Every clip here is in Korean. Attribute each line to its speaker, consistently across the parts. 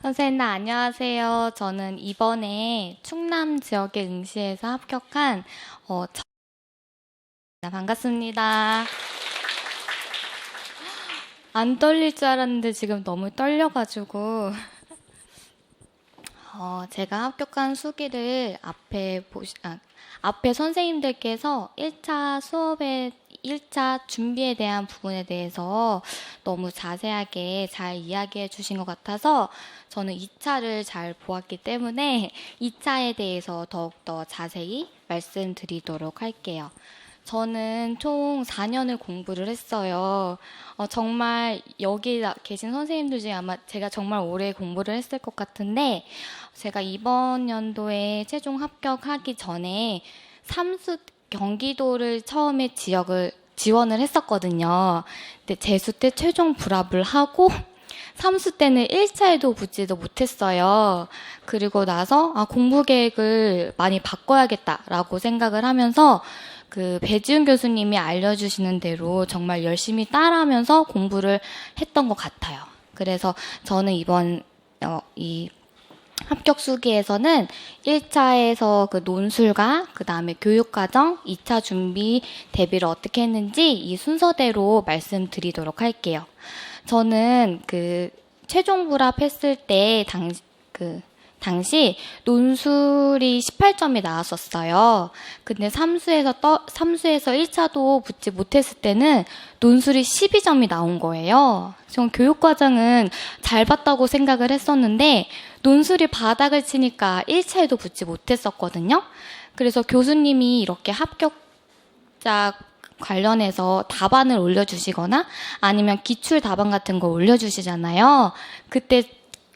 Speaker 1: 선생님, 안녕하세요. 저는 이번에 충남 지역의 응시에서 합격한 반갑습니다. 안 떨릴 줄 알았는데 지금 너무 떨려가지고 제가 합격한 수기를 앞에 선생님들께서 1차 준비에 대한 부분에 대해서 너무 자세하게 잘 이야기해 주신 것 같아서 저는 2차를 잘 보았기 때문에 2차에 대해서 더욱더 자세히 말씀드리도록 할게요. 저는 총 4년을 공부를 했어요. 정말 여기 계신 선생님들 중에 아마 제가 정말 오래 공부를 했을 것 같은데 제가 이번 연도에 최종 합격하기 전에 경기도를 처음에 지원을 했었거든요. 근데 재수 때 최종 불합을 하고 삼수 때는 1차에도 붙지도 못했어요. 그리고 나서 공부 계획을 많이 바꿔야겠다라고 생각을 하면서 그 배지훈 교수님이 알려주시는 대로 정말 열심히 따라하면서 공부를 했던 것 같아요. 그래서 저는 이번 이 합격 수기에서는 1차에서 그 논술과 그 다음에 교육과정, 2차 준비 대비를 어떻게 했는지 이 순서대로 말씀드리도록 할게요. 저는 그 최종 불합했을 때 당시 논술이 18점이 나왔었어요. 근데 삼수에서 1차도 붙지 못했을 때는 논술이 12점이 나온 거예요. 전 교육과정은 잘 봤다고 생각을 했었는데 논술이 바닥을 치니까 1차에도 붙지 못했었거든요. 그래서 교수님이 이렇게 합격자 관련해서 답안을 올려주시거나 아니면 기출 답안 같은 거 올려주시잖아요. 그때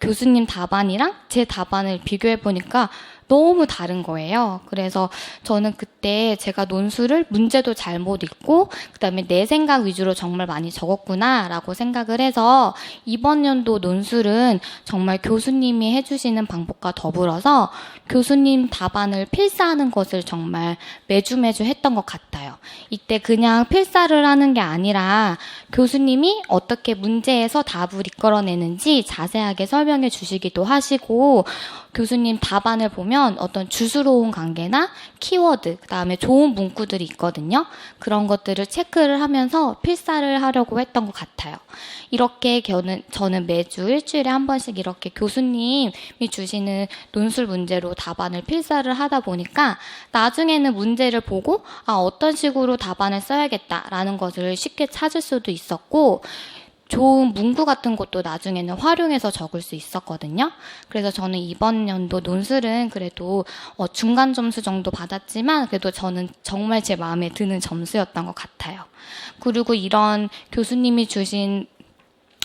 Speaker 1: 교수님 답안이랑 제 답안을 비교해 보니까 너무 다른 거예요. 그래서 저는 그때 제가 논술을 문제도 잘못 읽고 그다음에 내 생각 위주로 정말 많이 적었구나라고 생각을 해서 이번 연도 논술은 정말 교수님이 해주시는 방법과 더불어서 교수님 답안을 필사하는 것을 정말 매주 했던 것 같아요. 이때 그냥 필사를 하는 게 아니라 교수님이 어떻게 문제에서 답을 이끌어내는지 자세하게 설명해 주시기도 하시고 교수님 답안을 보면 어떤 주스로운 관계나 키워드, 그다음에 좋은 문구들이 있거든요. 그런 것들을 체크를 하면서 필사를 하려고 했던 것 같아요. 이렇게 저는 매주 일주일에 한 번씩 이렇게 교수님이 주시는 논술 문제로 답안을 필사를 하다 보니까 나중에는 문제를 보고 어떤 식으로 답안을 써야겠다라는 것을 쉽게 찾을 수도 있었고 좋은 문구 같은 것도 나중에는 활용해서 적을 수 있었거든요. 그래서 저는 이번 연도 논술은 그래도 중간 점수 정도 받았지만 그래도 저는 정말 제 마음에 드는 점수였던 것 같아요. 그리고 이런 교수님이 주신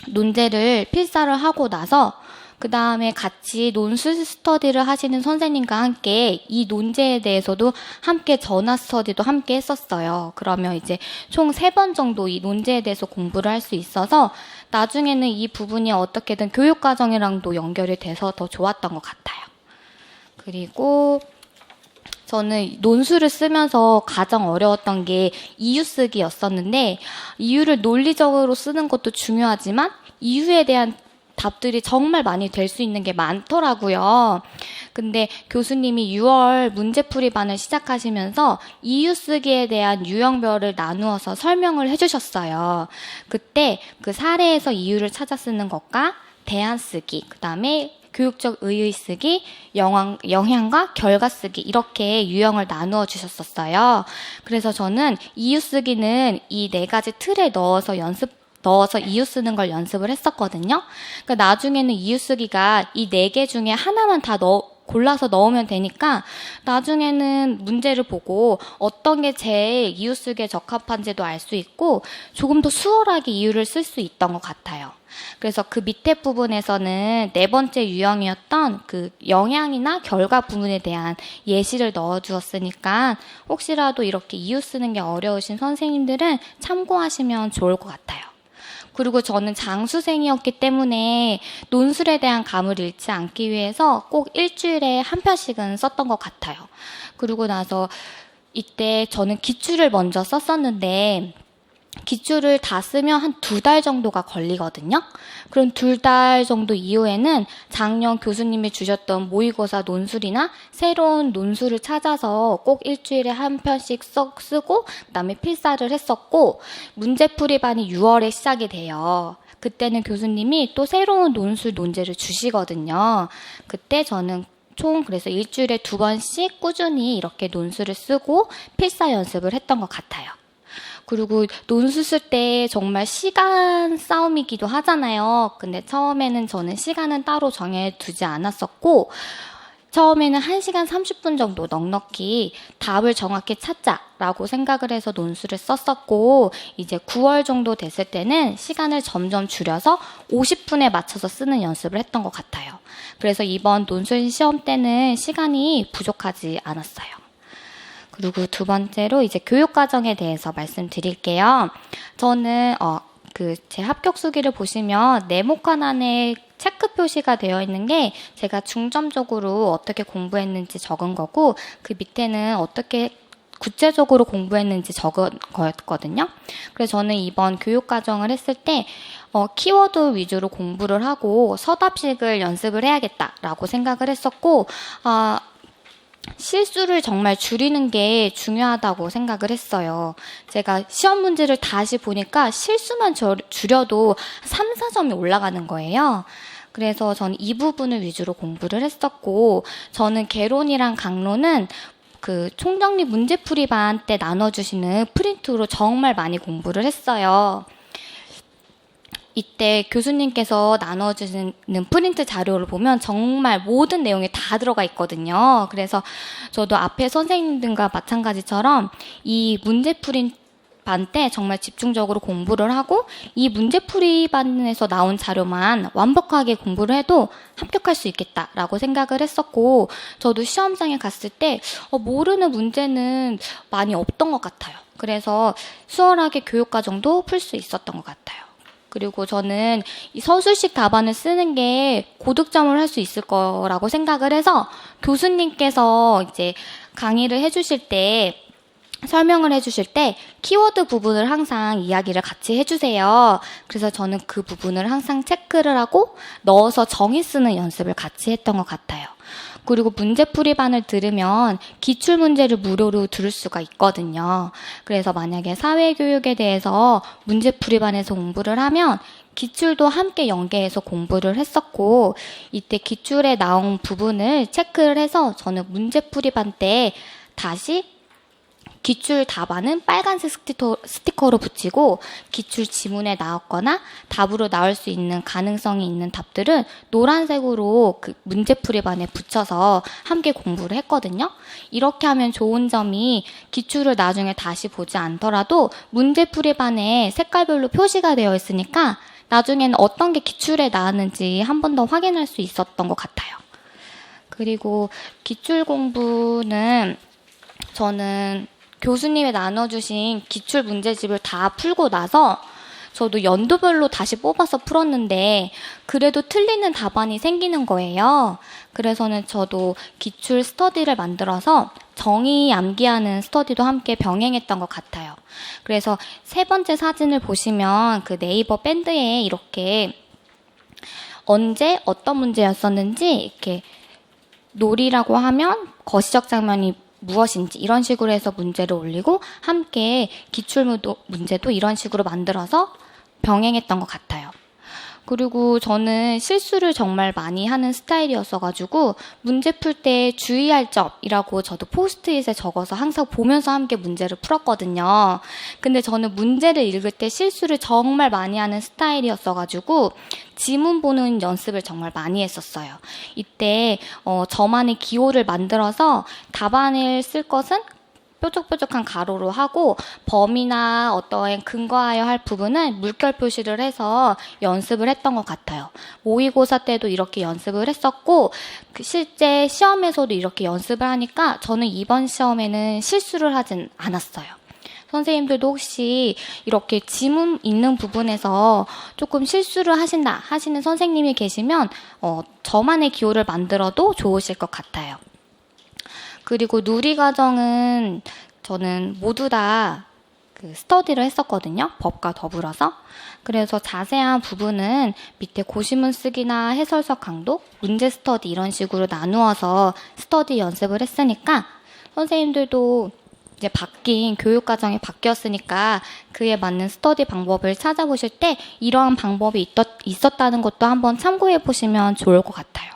Speaker 1: 논제를 필사를 하고 나서 그 다음에 같이 논술 스터디를 하시는 선생님과 함께 이 논제에 대해서도 함께 전화 스터디도 함께 했었어요. 그러면 이제 총 3번 정도 이 논제에 대해서 공부를 할 수 있어서 나중에는 이 부분이 어떻게든 교육과정이랑도 연결이 돼서 더 좋았던 것 같아요. 그리고 저는 논술을 쓰면서 가장 어려웠던 게 이유 쓰기였었는데 이유를 논리적으로 쓰는 것도 중요하지만 이유에 대한 답들이 정말 많이 될 수 있는 게 많더라고요. 근데 교수님이 6월 문제풀이반을 시작하시면서 이유 쓰기에 대한 유형별을 나누어서 설명을 해주셨어요. 그때 그 사례에서 이유를 찾아 쓰는 것과 대안 쓰기, 그 다음에 교육적 의의 쓰기, 영향과 결과 쓰기 이렇게 유형을 나누어 주셨었어요. 그래서 저는 이유 쓰기는 이 4가지 틀에 넣어서 이유 쓰는 걸 연습을 했었거든요. 그러니까 나중에는 이유 쓰기가 이 4개 중에 하나만 다 골라서 넣으면 되니까 나중에는 문제를 보고 어떤 게 제일 이유 쓰기에 적합한지도 알 수 있고 조금 더 수월하게 이유를 쓸 수 있던 것 같아요. 그래서 그 밑에 부분에서는 4번째 유형이었던 그 영향이나 결과 부분에 대한 예시를 넣어주었으니까 혹시라도 이렇게 이유 쓰는 게 어려우신 선생님들은 참고하시면 좋을 것 같아요. 그리고 저는 장수생이었기 때문에 논술에 대한 감을 잃지 않기 위해서 꼭 일주일에 한 편씩은 썼던 것 같아요. 그리고 나서 이때 저는 기출을 먼저 썼었는데 기출을 다 쓰면 한 2달 정도가 걸리거든요. 그럼 2달 정도 이후에는 작년 교수님이 주셨던 모의고사 논술이나 새로운 논술을 찾아서 꼭 일주일에 한 편씩 쓰고 그다음에 필사를 했었고, 문제풀이반이 6월에 시작이 돼요. 그때는 교수님이 또 새로운 논술 논제를 주시거든요. 그때 저는 총 그래서 일주일에 2번씩 꾸준히 이렇게 논술을 쓰고 필사 연습을 했던 것 같아요. 그리고 논술 쓸 때 정말 시간 싸움이기도 하잖아요. 근데 처음에는 저는 시간은 따로 정해두지 않았었고, 처음에는 1시간 30분 정도 넉넉히 답을 정확히 찾자라고 생각을 해서 논술을 썼었고, 이제 9월 정도 됐을 때는 시간을 점점 줄여서 50분에 맞춰서 쓰는 연습을 했던 것 같아요. 그래서 이번 논술 시험 때는 시간이 부족하지 않았어요. 그리고 2번째로 이제 교육과정에 대해서 말씀드릴게요. 저는 제 합격 수기를 보시면 네모칸 안에 체크 표시가 되어 있는 게 제가 중점적으로 어떻게 공부했는지 적은 거고, 그 밑에는 어떻게 구체적으로 공부했는지 적은 거였거든요. 그래서 저는 이번 교육과정을 했을 때 키워드 위주로 공부를 하고 서답식을 연습을 해야겠다라고 생각을 했었고, 실수를 정말 줄이는 게 중요하다고 생각을 했어요. 제가 시험 문제를 다시 보니까 실수만 줄여도 3, 4점이 올라가는 거예요. 그래서 저는 이 부분을 위주로 공부를 했었고, 저는 개론이랑 강론은 그 총정리 문제풀이반 때 나눠주시는 프린트로 정말 많이 공부를 했어요. 이때 교수님께서 나눠주시는 프린트 자료를 보면 정말 모든 내용이 다 들어가 있거든요. 그래서 저도 앞에 선생님들과 마찬가지처럼 이 문제풀이 반 때 정말 집중적으로 공부를 하고, 이 문제풀이 반에서 나온 자료만 완벽하게 공부를 해도 합격할 수 있겠다라고 생각을 했었고, 저도 시험장에 갔을 때 모르는 문제는 많이 없던 것 같아요. 그래서 수월하게 교육과정도 풀 수 있었던 것 같아요. 그리고 저는 이 서술식 답안을 쓰는 게 고득점을 할 수 있을 거라고 생각을 해서, 교수님께서 이제 강의를 해주실 때, 설명을 해주실 때 키워드 부분을 항상 이야기를 같이 해주세요. 그래서 저는 그 부분을 항상 체크를 하고 넣어서 정의 쓰는 연습을 같이 했던 것 같아요. 그리고 문제풀이반을 들으면 기출문제를 무료로 들을 수가 있거든요. 그래서 만약에 사회교육에 대해서 문제풀이반에서 공부를 하면 기출도 함께 연계해서 공부를 했었고, 이때 기출에 나온 부분을 체크를 해서 저는 문제풀이반 때 다시 기출 답안은 빨간색 스티커로 붙이고, 기출 지문에 나왔거나 답으로 나올 수 있는 가능성이 있는 답들은 노란색으로 그 문제풀이반에 붙여서 함께 공부를 했거든요. 이렇게 하면 좋은 점이, 기출을 나중에 다시 보지 않더라도 문제풀이반에 색깔별로 표시가 되어 있으니까 나중에는 어떤 게 기출에 나왔는지 한 번 더 확인할 수 있었던 것 같아요. 그리고 기출 공부는 저는 교수님이 나눠주신 기출 문제집을 다 풀고 나서 저도 연도별로 다시 뽑아서 풀었는데 그래도 틀리는 답안이 생기는 거예요. 그래서는 저도 기출 스터디를 만들어서 정의 암기하는 스터디도 함께 병행했던 것 같아요. 그래서 3번째 사진을 보시면 그 네이버 밴드에 이렇게 언제 어떤 문제였었는지, 이렇게 놀이라고 하면 거시적 장면이 무엇인지 이런 식으로 해서 문제를 올리고, 함께 기출 문제도 이런 식으로 만들어서 병행했던 것 같아요. 그리고 저는 실수를 정말 많이 하는 스타일이었어가지고 문제 풀 때 주의할 점이라고 저도 포스트잇에 적어서 항상 보면서 함께 문제를 풀었거든요. 근데 저는 문제를 읽을 때 실수를 정말 많이 하는 스타일이었어가지고 지문 보는 연습을 정말 많이 했었어요. 이때 저만의 기호를 만들어서 답안을 쓸 것은 뾰족뾰족한 가로로 하고, 범위나 어떠한 근거하여 할 부분은 물결 표시를 해서 연습을 했던 것 같아요. 모의고사 때도 이렇게 연습을 했었고, 실제 시험에서도 이렇게 연습을 하니까 저는 이번 시험에는 실수를 하진 않았어요. 선생님들도 혹시 이렇게 지문 있는 부분에서 조금 실수를 하신다 하시는 선생님이 계시면 저만의 기호를 만들어도 좋으실 것 같아요. 그리고 누리과정은 저는 모두 다 그 스터디를 했었거든요. 법과 더불어서. 그래서 자세한 부분은 밑에 고시문 쓰기나 해설서 강독, 문제 스터디 이런 식으로 나누어서 스터디 연습을 했으니까 선생님들도 이제 바뀐 교육과정이 바뀌었으니까 그에 맞는 스터디 방법을 찾아보실 때 이러한 방법이 있었다는 것도 한번 참고해 보시면 좋을 것 같아요.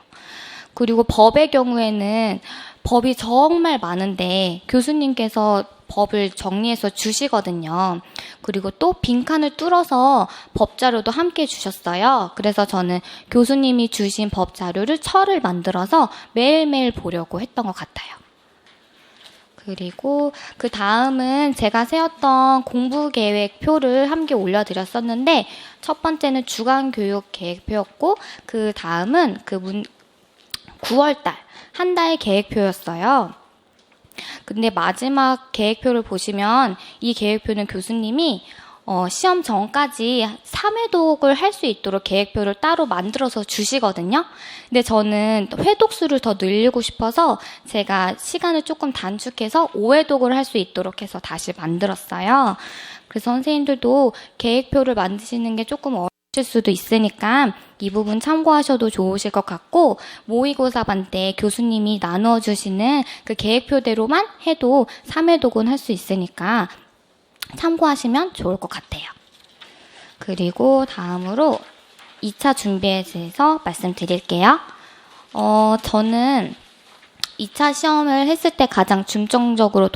Speaker 1: 그리고 법의 경우에는 법이 정말 많은데 교수님께서 법을 정리해서 주시거든요. 그리고 또 빈칸을 뚫어서 법 자료도 함께 주셨어요. 그래서 저는 교수님이 주신 법 자료를 철을 만들어서 매일매일 보려고 했던 것 같아요. 그리고 그 다음은 제가 세웠던 공부 계획표를 함께 올려드렸었는데 첫 번째는 주간 교육 계획표였고 그 다음은 9월달 한 달 계획표였어요. 근데 마지막 계획표를 보시면 이 계획표는 교수님이 시험 전까지 3회독을 할 수 있도록 계획표를 따로 만들어서 주시거든요. 근데 저는 회독수를 더 늘리고 싶어서 제가 시간을 조금 단축해서 5회독을 할 수 있도록 해서 다시 만들었어요. 그래서 선생님들도 계획표를 만드시는 게 조금 어려우실 수도 있으니까 이 부분 참고하셔도 좋으실 것 같고 모의고사반 때 교수님이 나누어 주시는 그 계획표대로만 해도 3회독은 할 수 있으니까 참고하시면 좋을 것 같아요. 그리고 다음으로 2차 준비에 대해서 말씀드릴게요. 저는 2차 시험을 했을 때 가장 중점적으로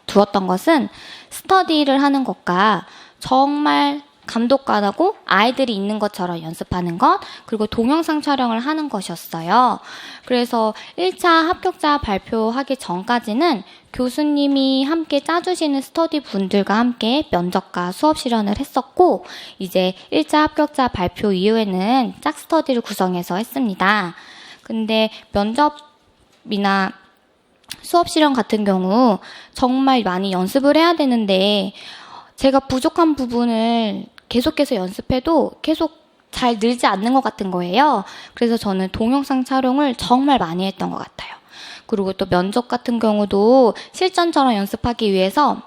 Speaker 1: 두었던 것은 스터디를 하는 것과 정말 감독관하고 아이들이 있는 것처럼 연습하는 것, 그리고 동영상 촬영을 하는 것이었어요. 그래서 1차 합격자 발표하기 전까지는 교수님이 함께 짜주시는 스터디 분들과 함께 면접과 수업 실현을 했었고, 이제 1차 합격자 발표 이후에는 짝 스터디를 구성해서 했습니다. 근데 면접이나 수업 실현 같은 경우 정말 많이 연습을 해야 되는데 제가 부족한 부분을 계속해서 연습해도 계속 잘 늘지 않는 것 같은 거예요. 그래서 저는 동영상 촬영을 정말 많이 했던 것 같아요. 그리고 또 면접 같은 경우도 실전처럼 연습하기 위해서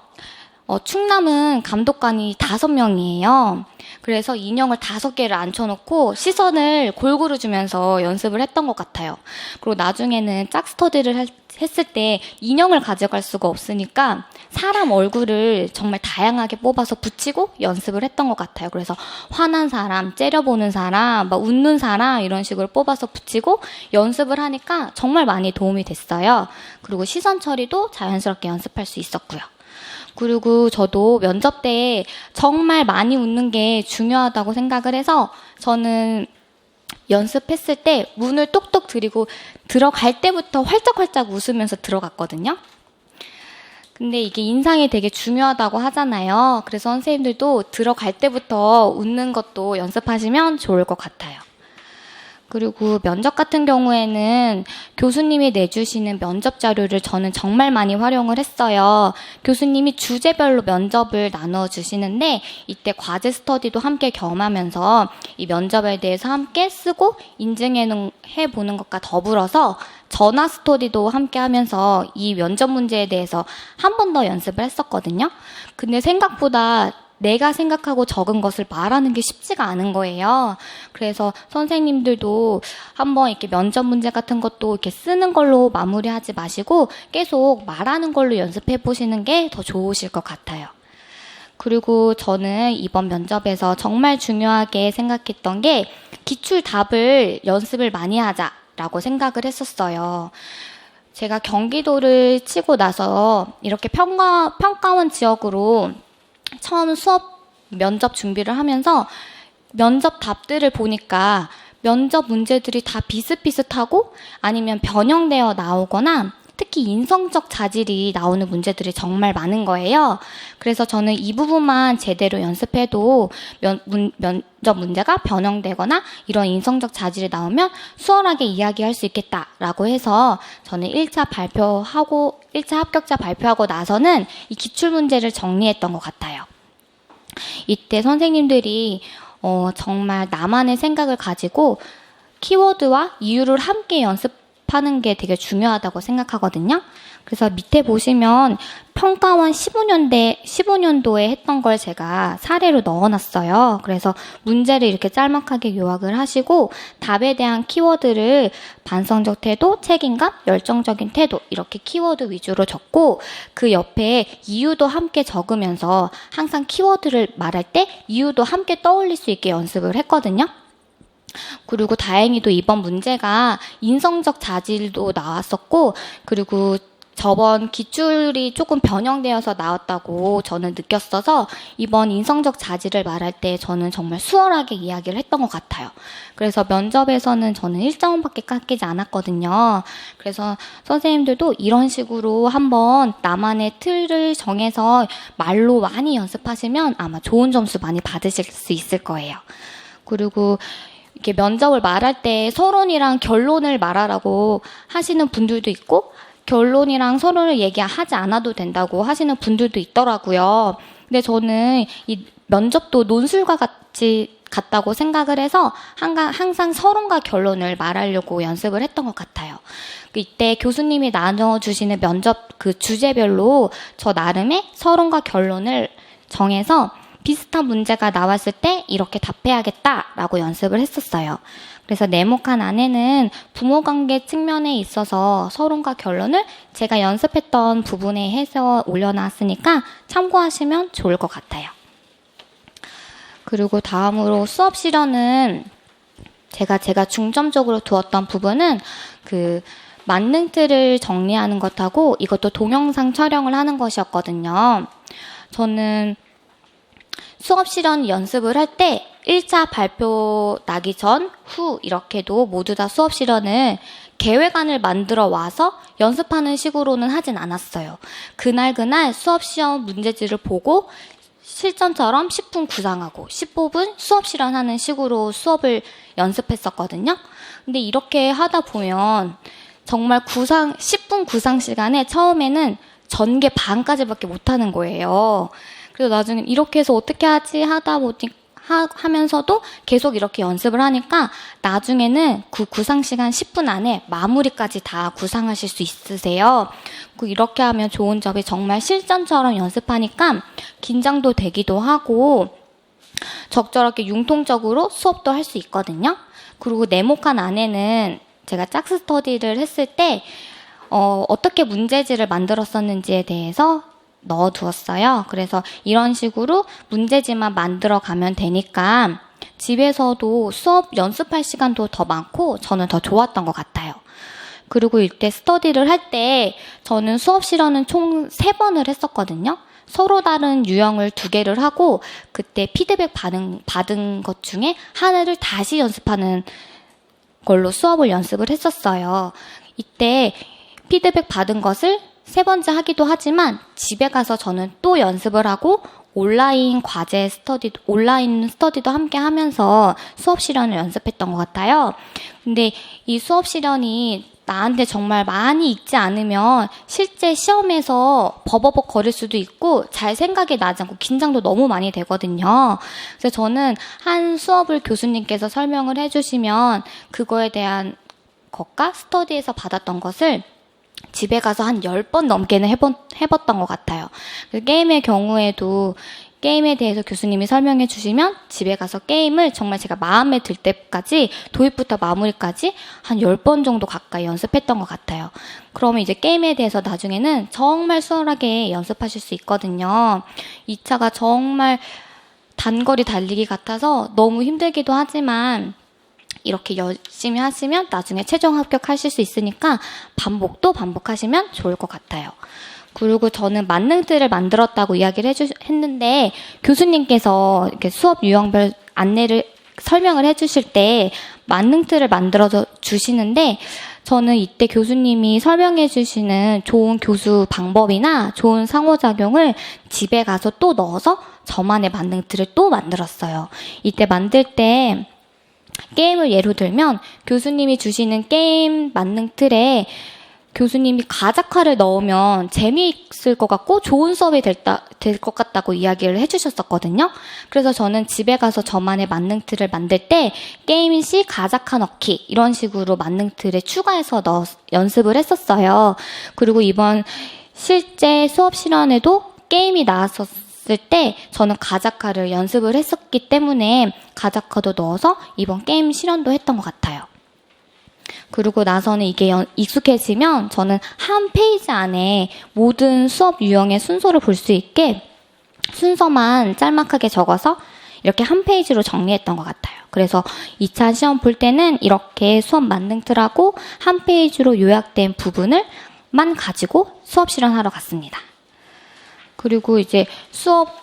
Speaker 1: 충남은 감독관이 5명이에요. 그래서 인형을 5개를 앉혀놓고 시선을 골고루 주면서 연습을 했던 것 같아요. 그리고 나중에는 짝 스터디를 했을 때 인형을 가져갈 수가 없으니까 사람 얼굴을 정말 다양하게 뽑아서 붙이고 연습을 했던 것 같아요. 그래서 화난 사람, 째려보는 사람, 막 웃는 사람 이런 식으로 뽑아서 붙이고 연습을 하니까 정말 많이 도움이 됐어요. 그리고 시선 처리도 자연스럽게 연습할 수 있었고요. 그리고 저도 면접 때 정말 많이 웃는 게 중요하다고 생각을 해서 저는 연습했을 때 문을 똑똑 들이고 들어갈 때부터 활짝활짝 웃으면서 들어갔거든요. 근데 이게 인상이 되게 중요하다고 하잖아요. 그래서 선생님들도 들어갈 때부터 웃는 것도 연습하시면 좋을 것 같아요. 그리고 면접 같은 경우에는 교수님이 내주시는 면접 자료를 저는 정말 많이 활용을 했어요. 교수님이 주제별로 면접을 나누어 주시는데 이때 과제 스터디도 함께 겸하면서 이 면접에 대해서 함께 쓰고 인증해 보는 것과 더불어서 전화 스터디도 함께 하면서 이 면접 문제에 대해서 한 번 더 연습을 했었거든요. 근데 생각보다 내가 생각하고 적은 것을 말하는 게 쉽지가 않은 거예요. 그래서 선생님들도 한번 이렇게 면접 문제 같은 것도 이렇게 쓰는 걸로 마무리하지 마시고 계속 말하는 걸로 연습해 보시는 게 더 좋으실 것 같아요. 그리고 저는 이번 면접에서 정말 중요하게 생각했던 게 기출 답을 연습을 많이 하자라고 생각을 했었어요. 제가 경기도를 치고 나서 이렇게 평가원 지역으로 처음 수업 면접 준비를 하면서 면접 답들을 보니까 면접 문제들이 다 비슷비슷하고 아니면 변형되어 나오거나 특히 인성적 자질이 나오는 문제들이 정말 많은 거예요. 그래서 저는 이 부분만 제대로 연습해도 면접 문제가 변형되거나 이런 인성적 자질이 나오면 수월하게 이야기할 수 있겠다라고 해서 저는 1차 합격자 발표하고 나서는 이 기출문제를 정리했던 것 같아요. 이때 선생님들이 정말 나만의 생각을 가지고 키워드와 이유를 함께 연습하는 연습하는 게 되게 중요하다고 생각하거든요. 그래서 밑에 보시면 평가원 15년도에 했던 걸 제가 사례로 넣어놨어요. 그래서 문제를 이렇게 짤막하게 요약을 하시고 답에 대한 키워드를 반성적 태도, 책임감, 열정적인 태도 이렇게 키워드 위주로 적고 그 옆에 이유도 함께 적으면서 항상 키워드를 말할 때 이유도 함께 떠올릴 수 있게 연습을 했거든요. 그리고 다행히도 이번 문제가 인성적 자질도 나왔었고 그리고 저번 기출이 조금 변형되어서 나왔다고 저는 느꼈어서 이번 인성적 자질을 말할 때 저는 정말 수월하게 이야기를 했던 것 같아요. 그래서 면접에서는 저는 1점밖에 깎이지 않았거든요. 그래서 선생님들도 이런 식으로 한번 나만의 틀을 정해서 말로 많이 연습하시면 아마 좋은 점수 많이 받으실 수 있을 거예요. 그리고 이렇게 면접을 말할 때 서론이랑 결론을 말하라고 하시는 분들도 있고 결론이랑 서론을 얘기하지 않아도 된다고 하시는 분들도 있더라고요. 근데 저는 이 면접도 논술과 같다고 생각을 해서 항상 서론과 결론을 말하려고 연습을 했던 것 같아요. 이때 교수님이 나눠주시는 면접 그 주제별로 저 나름의 서론과 결론을 정해서 비슷한 문제가 나왔을 때 이렇게 답해야겠다라고 연습을 했었어요. 그래서 네모칸 안에는 부모관계 측면에 있어서 서론과 결론을 제가 연습했던 부분에 해서 올려놨으니까 참고하시면 좋을 것 같아요. 그리고 다음으로 수업 실현은 제가 중점적으로 두었던 부분은 그 만능틀을 정리하는 것하고 이것도 동영상 촬영을 하는 것이었거든요. 저는 수업 실현 연습을 할 때 1차 발표 나기 전, 후 이렇게도 모두 다 수업 실현을 계획안을 만들어 와서 연습하는 식으로는 하진 않았어요. 그날 수업 시험 문제지를 보고 실전처럼 10분 구상하고 15분 수업 실현하는 식으로 수업을 연습했었거든요. 근데 이렇게 하다 보면 정말 10분 구상 시간에 처음에는 전개 반까지밖에 못하는 거예요. 그래서 나중에 이렇게 해서 어떻게 하지 하면서도 계속 이렇게 연습을 하니까 나중에는 그 구상 시간 10분 안에 마무리까지 다 구상하실 수 있으세요. 이렇게 하면 좋은 점이 정말 실전처럼 연습하니까 긴장도 되기도 하고 적절하게 융통적으로 수업도 할 수 있거든요. 그리고 네모칸 안에는 제가 짝스 스터디를 했을 때 어떻게 문제지를 만들었었는지에 대해서 넣어두었어요. 그래서 이런 식으로 문제지만 만들어 가면 되니까 집에서도 수업 연습할 시간도 더 많고 저는 더 좋았던 것 같아요. 그리고 이때 스터디를 할 때 저는 수업 실현은 총 3번을 했었거든요. 서로 다른 유형을 2개를 하고 그때 피드백 받은 것 중에 하나를 다시 연습하는 걸로 수업을 연습을 했었어요. 이때 피드백 받은 것을 3번째 하기도 하지만 집에 가서 저는 또 연습을 하고 온라인 스터디도 함께 하면서 수업 실현을 연습했던 것 같아요. 근데 이 수업 실현이 나한테 정말 많이 익지 않으면 실제 시험에서 버버벅 거릴 수도 있고 잘 생각이 나지 않고 긴장도 너무 많이 되거든요. 그래서 저는 한 수업을 교수님께서 설명을 해주시면 그거에 대한 것과 스터디에서 받았던 것을 집에 가서 한 10번 넘게는 해봤던 것 같아요. 게임의 경우에도 게임에 대해서 교수님이 설명해 주시면 집에 가서 게임을 정말 제가 마음에 들 때까지 도입부터 마무리까지 한 10번 정도 가까이 연습했던 것 같아요. 그러면 이제 게임에 대해서 나중에는 정말 수월하게 연습하실 수 있거든요. 2차가 정말 단거리 달리기 같아서 너무 힘들기도 하지만 이렇게 열심히 하시면 나중에 최종 합격하실 수 있으니까 반복하시면 좋을 것 같아요. 그리고 저는 만능틀을 만들었다고 이야기를 했는데 교수님께서 이렇게 수업 유형별 설명을 해주실 때 만능틀을 만들어 주시는데 저는 이때 교수님이 설명해 주시는 좋은 교수 방법이나 좋은 상호작용을 집에 가서 또 넣어서 저만의 만능틀을 또 만들었어요. 이때 만들 때 게임을 예로 들면 교수님이 주시는 게임 만능 틀에 교수님이 가작화를 넣으면 재미있을 것 같고 좋은 수업이 될 것 같다고 이야기를 해주셨었거든요. 그래서 저는 집에 가서 저만의 만능 틀을 만들 때 게임 시 가작화 넣기 이런 식으로 만능 틀에 추가해서 연습을 했었어요. 그리고 이번 실제 수업 실현에도 게임이 나왔었을 때 저는 가작화를 연습을 했었기 때문에 가작화도 넣어서 이번 게임 실현도 했던 것 같아요. 그리고 나서는 이게 익숙해지면 저는 한 페이지 안에 모든 수업 유형의 순서를 볼 수 있게 순서만 짤막하게 적어서 이렇게 한 페이지로 정리했던 것 같아요. 그래서 2차 시험 볼 때는 이렇게 수업 만능 틀하고 한 페이지로 요약된 부분을만 가지고 수업 실현하러 갔습니다. 그리고 이제 수업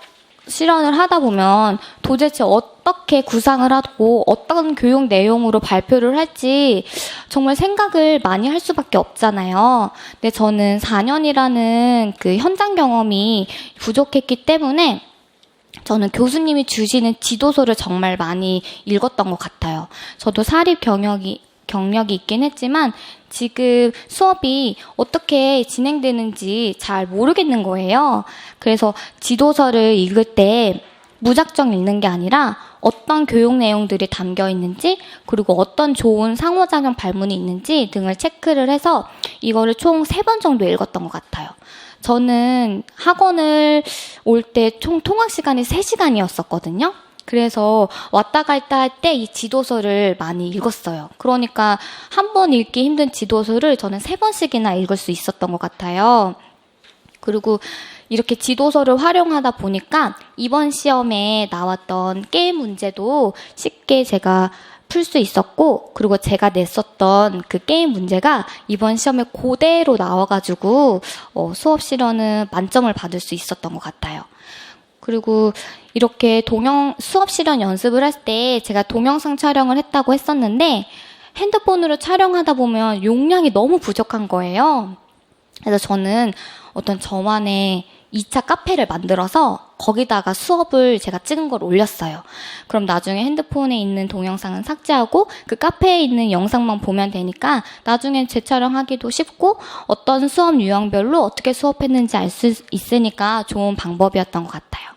Speaker 1: 실현을 하다 보면 도대체 어떻게 구상을 하고 어떤 교육 내용으로 발표를 할지 정말 생각을 많이 할 수밖에 없잖아요. 근데 저는 4년이라는 그 현장 경험이 부족했기 때문에 저는 교수님이 주시는 지도서를 정말 많이 읽었던 것 같아요. 저도 사립 경력이 있긴 했지만 지금 수업이 어떻게 진행되는지 잘 모르겠는 거예요. 그래서 지도서를 읽을 때 무작정 읽는 게 아니라 어떤 교육 내용들이 담겨 있는지 그리고 어떤 좋은 상호작용 발문이 있는지 등을 체크를 해서 이거를 총 3번 정도 읽었던 것 같아요. 저는 학원을 올 때 총 통학 시간이 3시간이었었거든요. 그래서 왔다 갔다 할 때 이 지도서를 많이 읽었어요. 그러니까 한 번 읽기 힘든 지도서를 저는 3번씩이나 읽을 수 있었던 것 같아요. 그리고 이렇게 지도서를 활용하다 보니까 이번 시험에 나왔던 게임 문제도 쉽게 제가 풀 수 있었고, 그리고 제가 냈었던 그 게임 문제가 이번 시험에 그대로 나와가지고 수업 실현은 만점을 받을 수 있었던 것 같아요. 그리고 이렇게 수업 실현 연습을 할 때 제가 동영상 촬영을 했다고 했었는데 핸드폰으로 촬영하다 보면 용량이 너무 부족한 거예요. 그래서 저는 어떤 저만의 2차 카페를 만들어서 거기다가 수업을 제가 찍은 걸 올렸어요. 그럼 나중에 핸드폰에 있는 동영상은 삭제하고 그 카페에 있는 영상만 보면 되니까 나중엔 재촬영하기도 쉽고 어떤 수업 유형별로 어떻게 수업했는지 알 수 있으니까 좋은 방법이었던 것 같아요.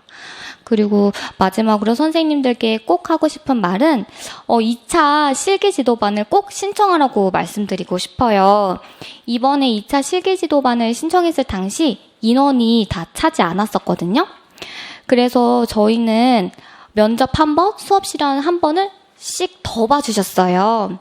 Speaker 1: 그리고 마지막으로 선생님들께 꼭 하고 싶은 말은 2차 실기지도반을 꼭 신청하라고 말씀드리고 싶어요. 이번에 2차 실기지도반을 신청했을 당시 인원이 다 차지 않았었거든요. 그래서 저희는 면접 1번, 수업 실현 1번을씩 더 봐주셨어요.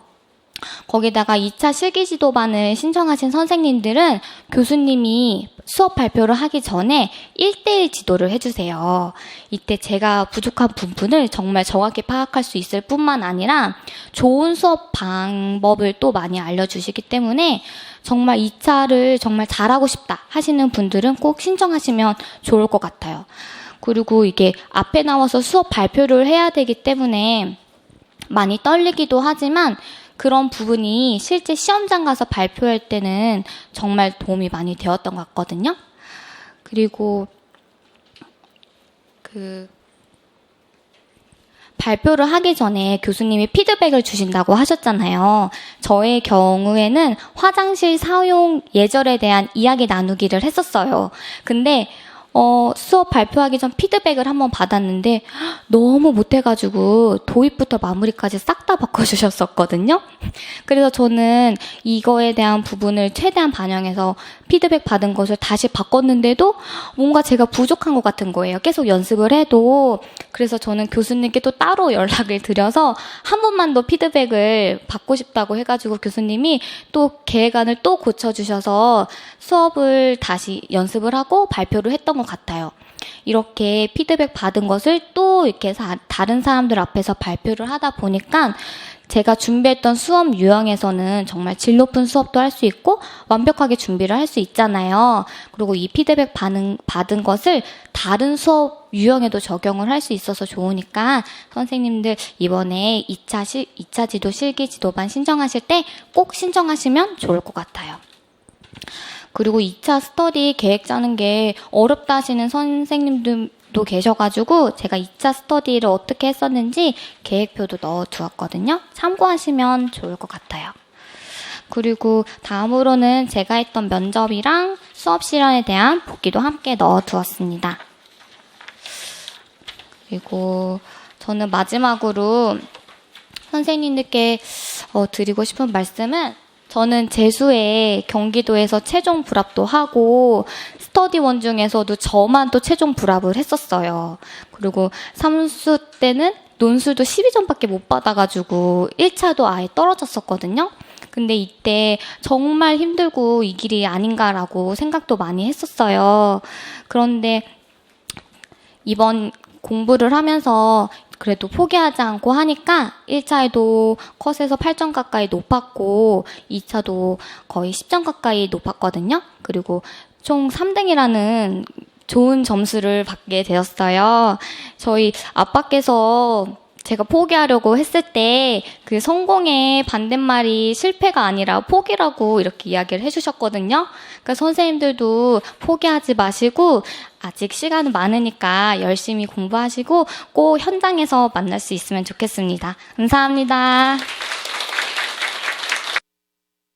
Speaker 1: 거기다가 2차 실기지도반을 신청하신 선생님들은 교수님이 수업 발표를 하기 전에 1대1 지도를 해주세요. 이때 제가 부족한 부분을 정말 정확히 파악할 수 있을 뿐만 아니라 좋은 수업 방법을 또 많이 알려주시기 때문에 정말 2차를 정말 잘하고 싶다 하시는 분들은 꼭 신청하시면 좋을 것 같아요. 그리고 이게 앞에 나와서 수업 발표를 해야 되기 때문에 많이 떨리기도 하지만 그런 부분이 실제 시험장 가서 발표할 때는 정말 도움이 많이 되었던 것 같거든요. 그리고 발표를 하기 전에 교수님이 피드백을 주신다고 하셨잖아요. 저의 경우에는 화장실 사용 예절에 대한 이야기 나누기를 했었어요. 근데 수업 발표하기 전 피드백을 한번 받았는데 너무 못해가지고 도입부터 마무리까지 싹 다 바꿔주셨었거든요. 그래서 저는 이거에 대한 부분을 최대한 반영해서 피드백 받은 것을 다시 바꿨는데도 뭔가 제가 부족한 것 같은 거예요. 계속 연습을 해도. 그래서 저는 교수님께 또 따로 연락을 드려서 한 번만 더 피드백을 받고 싶다고 해가지고 교수님이 또 계획안을 또 고쳐주셔서 수업을 다시 연습을 하고 발표를 했던 것 같아요. 이렇게 피드백 받은 것을 또 이렇게 다른 사람들 앞에서 발표를 하다 보니까 제가 준비했던 수업 유형에서는 정말 질 높은 수업도 할 수 있고 완벽하게 준비를 할 수 있잖아요. 그리고 이 피드백 받은 것을 다른 수업 유형에도 적용을 할 수 있어서 좋으니까 선생님들 이번에 2차 지도 실기 지도반 신청하실 때 꼭 신청하시면 좋을 것 같아요. 그리고 2차 스터디 계획 짜는 게 어렵다 하시는 선생님들도 계셔가지고 제가 2차 스터디를 어떻게 했었는지 계획표도 넣어두었거든요. 참고하시면 좋을 것 같아요. 그리고 다음으로는 제가 했던 면접이랑 수업 실현에 대한 복기도 함께 넣어두었습니다. 그리고 저는 마지막으로 선생님들께 드리고 싶은 말씀은, 저는 재수에 경기도에서 최종 불합도 하고 스터디원 중에서도 저만 또 최종 불합을 했었어요. 그리고 삼수 때는 논술도 12점밖에 못 받아가지고 1차도 아예 떨어졌었거든요. 근데 이때 정말 힘들고 이 길이 아닌가라고 생각도 많이 했었어요. 그런데 이번 공부를 하면서 그래도 포기하지 않고 하니까 1차에도 컷에서 8점 가까이 높았고 2차도 거의 10점 가까이 높았거든요. 그리고 총 3등이라는 좋은 점수를 받게 되었어요. 저희 아빠께서 제가 포기하려고 했을 때 그 성공의 반대말이 실패가 아니라 포기라고 이렇게 이야기를 해주셨거든요. 그러니까 선생님들도 포기하지 마시고 아직 시간은 많으니까 열심히 공부하시고 꼭 현장에서 만날 수 있으면 좋겠습니다. 감사합니다.